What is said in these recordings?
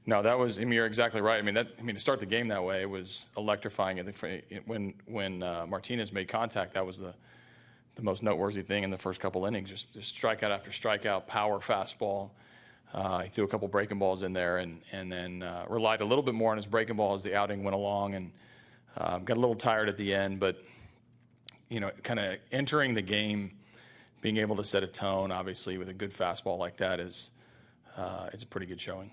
No, that was. I mean, you're exactly right. I mean, to start the game that way, it was electrifying. I think when Martinez made contact, that was the most noteworthy thing in the first couple innings. Just strikeout after strikeout, power fastball. He threw a couple breaking balls in there, and then relied a little bit more on his breaking ball as the outing went along, and got a little tired at the end. But kind of entering the game, being able to set a tone, obviously with a good fastball like that is a pretty good showing.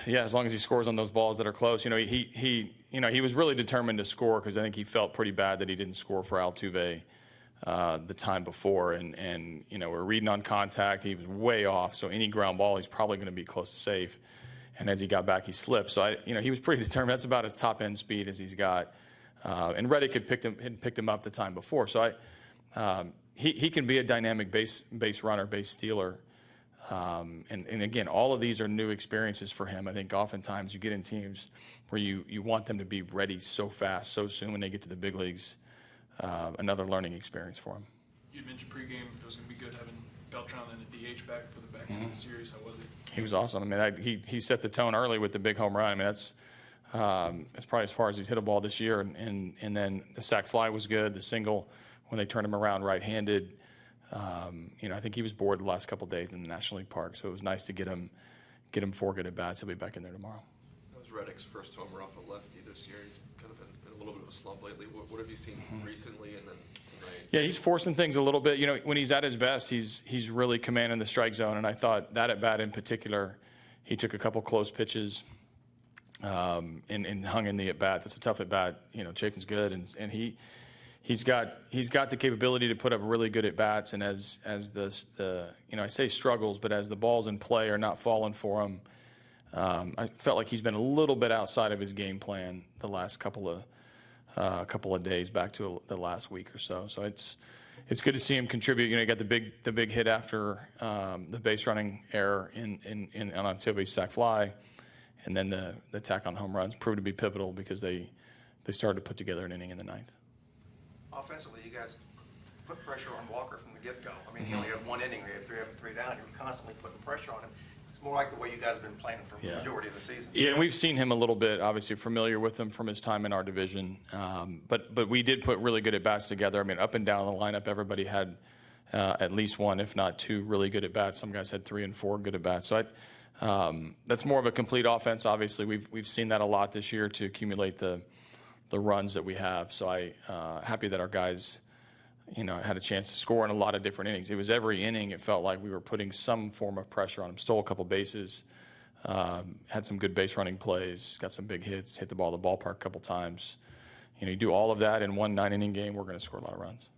Yeah, as long as he scores on those balls that are close. He was really determined to score because I think he felt pretty bad that he didn't score for Altuve the time before. And we're reading on contact. He was way off, so any ground ball, he's probably going to be close to safe. And as he got back, he slipped. So, he was pretty determined. That's about as top-end speed as he's got. And Reddick had picked him up the time before. So he can be a dynamic base runner, base stealer. And again, all of these are new experiences for him. I think oftentimes you get in teams where you want them to be ready so fast, so soon when they get to the big leagues. Another learning experience for him. You mentioned pregame it was going to be good having Beltran and the DH back for the back end of the series. How was it? He was awesome. I mean, he set the tone early with the big home run. I mean, that's probably as far as he's hit a ball this year. And then the sac fly was good. The single when they turned him around right-handed. I think he was bored the last couple of days in the National League Park, so it was nice to get him 4 good at bats. He'll be back in there tomorrow. That was Reddicks' first homer off a lefty this year. He's kind of been in a little bit of a slump lately. What have you seen recently and then tonight? Yeah, he's forcing things a little bit. When he's at his best, he's really commanding the strike zone, and I thought that at bat in particular, he took a couple close pitches and hung in the at bat. That's a tough at bat. Chafin's good, and He's got the capability to put up really good at bats, and as the I say struggles, but as the balls in play are not falling for him, I felt like he's been a little bit outside of his game plan the last couple of days, back to the last week or so. So it's good to see him contribute. He got the big hit after the base running error on Altuve's sac fly, and then the attack on home runs proved to be pivotal because they started to put together an inning in the ninth. Offensively, you guys put pressure on Walker from the get-go. I mean, he only had one inning. They had 3 up and 3 down. You were constantly putting pressure on him. It's more like the way you guys have been playing for the majority of the season. Yeah, and we've seen him a little bit, obviously familiar with him from his time in our division. But we did put really good at-bats together. I mean, up and down the lineup, everybody had at least 1, if not 2, really good at-bats. Some guys had 3 and 4 good at-bats. So that's more of a complete offense. Obviously, we've seen that a lot this year to accumulate the runs that we have. So happy that our guys, had a chance to score in a lot of different innings. It was every inning it felt like we were putting some form of pressure on them. Stole a couple bases, had some good base running plays, got some big hits, hit the ball at the ballpark a couple times. You do all of that in one 9-inning game, we're going to score a lot of runs.